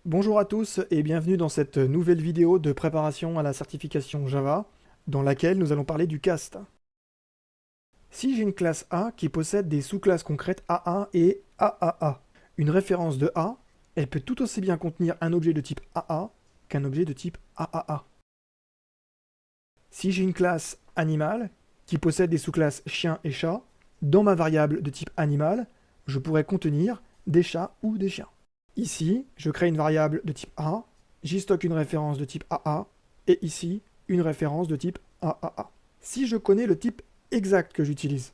Bonjour à tous et bienvenue dans cette nouvelle vidéo de préparation à la certification Java, dans laquelle nous allons parler du cast. Si j'ai une classe A qui possède des sous-classes concrètes AA et AAA, une référence de A, elle peut tout aussi bien contenir un objet de type AA qu'un objet de type AAA. Si j'ai une classe animal qui possède des sous-classes chien et chat, dans ma variable de type animal, je pourrais contenir des chats ou des chiens. Ici, je crée une variable de type A, j'y stocke une référence de type AA, et ici, une référence de type AAA. Si je connais le type exact que j'utilise,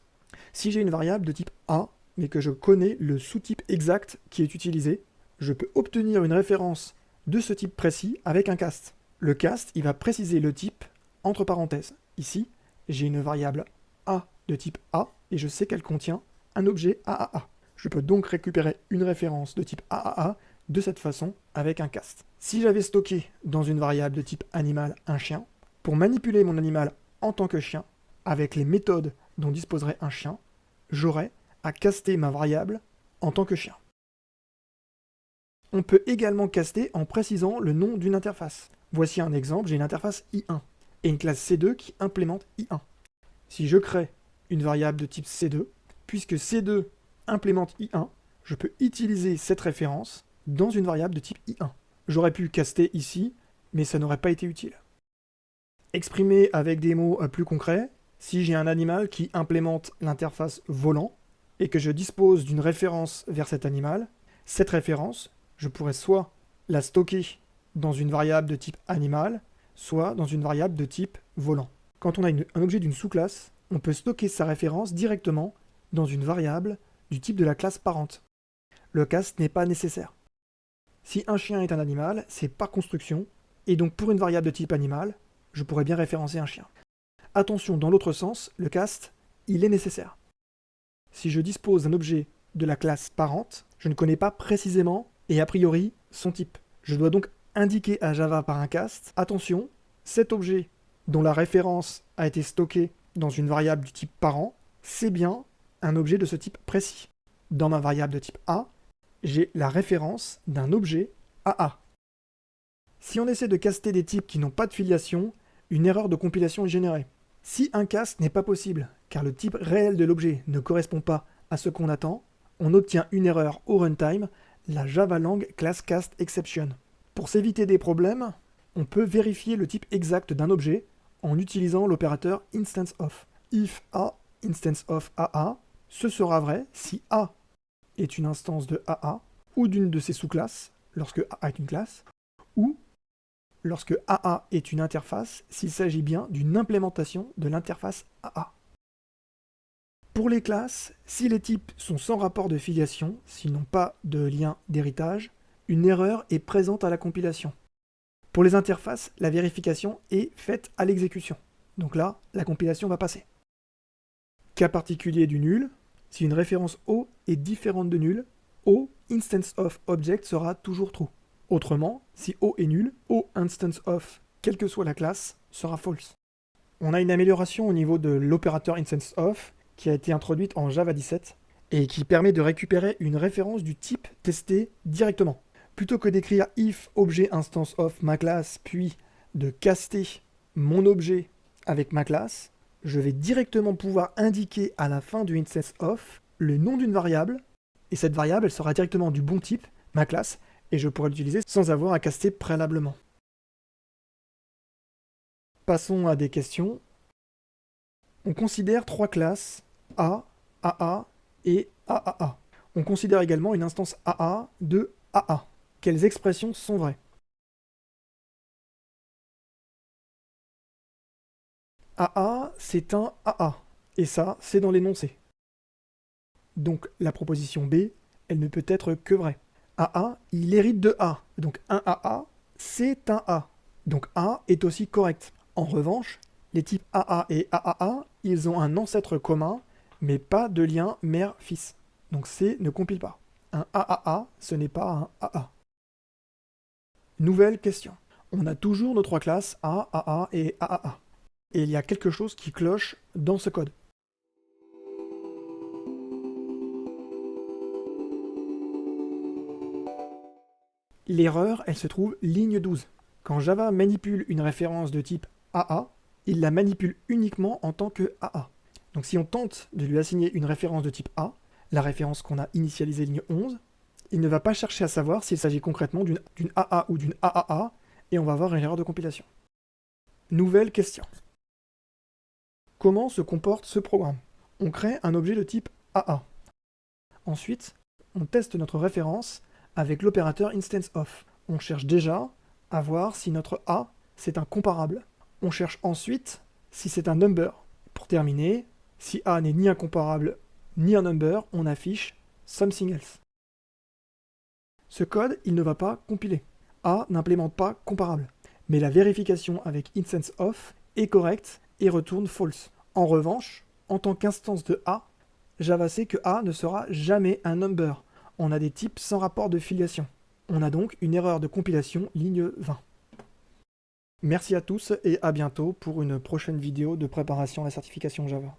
si j'ai une variable de type A, mais que je connais le sous-type exact qui est utilisé, je peux obtenir une référence de ce type précis avec un cast. Le cast, il va préciser le type entre parenthèses. Ici, j'ai une variable A de type A, et je sais qu'elle contient un objet AAA. Je peux donc récupérer une référence de type AAA de cette façon avec un cast. Si j'avais stocké dans une variable de type animal un chien, pour manipuler mon animal en tant que chien, avec les méthodes dont disposerait un chien, j'aurais à caster ma variable en tant que chien. On peut également caster en précisant le nom d'une interface. Voici un exemple, j'ai une interface I1 et une classe C2 qui implémente I1. Si je crée une variable de type C2, puisque C2 implémente I1, je peux utiliser cette référence dans une variable de type I1. J'aurais pu caster ici, mais ça n'aurait pas été utile. Exprimer avec des mots plus concrets, si j'ai un animal qui implémente l'interface volant et que je dispose d'une référence vers cet animal, cette référence, je pourrais soit la stocker dans une variable de type animal, soit dans une variable de type volant. Quand on a un objet d'une sous-classe, on peut stocker sa référence directement dans une variable du type de la classe parente. Le cast n'est pas nécessaire. Si un chien est un animal, c'est par construction, et donc pour une variable de type animal, je pourrais bien référencer un chien. Attention, dans l'autre sens, le cast, il est nécessaire. Si je dispose d'un objet de la classe parente, je ne connais pas précisément et a priori son type. Je dois donc indiquer à Java par un cast, attention, cet objet dont la référence a été stockée dans une variable du type parent, c'est bien un objet de ce type précis. Dans ma variable de type A, j'ai la référence d'un objet AA. Si on essaie de caster des types qui n'ont pas de filiation, une erreur de compilation est générée. Si un cast n'est pas possible, car le type réel de l'objet ne correspond pas à ce qu'on attend, on obtient une erreur au runtime, la Javalang class cast exception. Pour s'éviter des problèmes, on peut vérifier le type exact d'un objet en utilisant l'opérateur instance of. If A instance of AA, ce sera vrai si A est une instance de AA ou d'une de ses sous-classes, lorsque A est une classe, ou lorsque AA est une interface, s'il s'agit bien d'une implémentation de l'interface AA. Pour les classes, si les types sont sans rapport de filiation, s'ils n'ont pas de lien d'héritage, une erreur est présente à la compilation. Pour les interfaces, la vérification est faite à l'exécution. Donc là, la compilation va passer. Cas particulier du nul, si une référence O est différente de nul, O instance of object sera toujours true. Autrement, si O est nul, O instance of, quelle que soit la classe, sera false. On a une amélioration au niveau de l'opérateur instance of qui a été introduite en Java 17 et qui permet de récupérer une référence du type testé directement. Plutôt que d'écrire if objet instance of ma classe puis de caster mon objet avec ma classe, je vais directement pouvoir indiquer à la fin du instance of le nom d'une variable et cette variable elle sera directement du bon type, ma classe, et je pourrai l'utiliser sans avoir à caster préalablement. Passons à des questions. On considère trois classes A, AA et AAA. On considère également une instance AA de AA. Quelles expressions sont vraies? AA, c'est un AA. Et ça, c'est dans l'énoncé. Donc la proposition B, elle ne peut être que vraie. AA, il hérite de A. Donc un AA, c'est un A. Donc A est aussi correct. En revanche, les types AA et AAA, ils ont un ancêtre commun, mais pas de lien mère-fils. Donc C ne compile pas. Un AAA, ce n'est pas un AA. Nouvelle question. On a toujours nos trois classes A, AA et AAA. Et il y a quelque chose qui cloche dans ce code. L'erreur, elle se trouve ligne 12. Quand Java manipule une référence de type AA, il la manipule uniquement en tant que AA. Donc si on tente de lui assigner une référence de type A, la référence qu'on a initialisée ligne 11, il ne va pas chercher à savoir s'il s'agit concrètement d'une AA ou d'une AAA, et on va avoir une erreur de compilation. Nouvelle question. Comment se comporte ce programme? On crée un objet de type AA. Ensuite, on teste notre référence avec l'opérateur instance_of. On cherche déjà à voir si notre A, c'est un comparable. On cherche ensuite si c'est un number. Pour terminer, si A n'est ni un comparable ni un number, on affiche something else. Ce code, il ne va pas compiler. A n'implémente pas comparable. Mais la vérification avec instance_of est correcte et retourne false. En revanche, en tant qu'instance de A, Java sait que A ne sera jamais un number. On a des types sans rapport de filiation. On a donc une erreur de compilation ligne 20. Merci à tous et à bientôt pour une prochaine vidéo de préparation à la certification Java.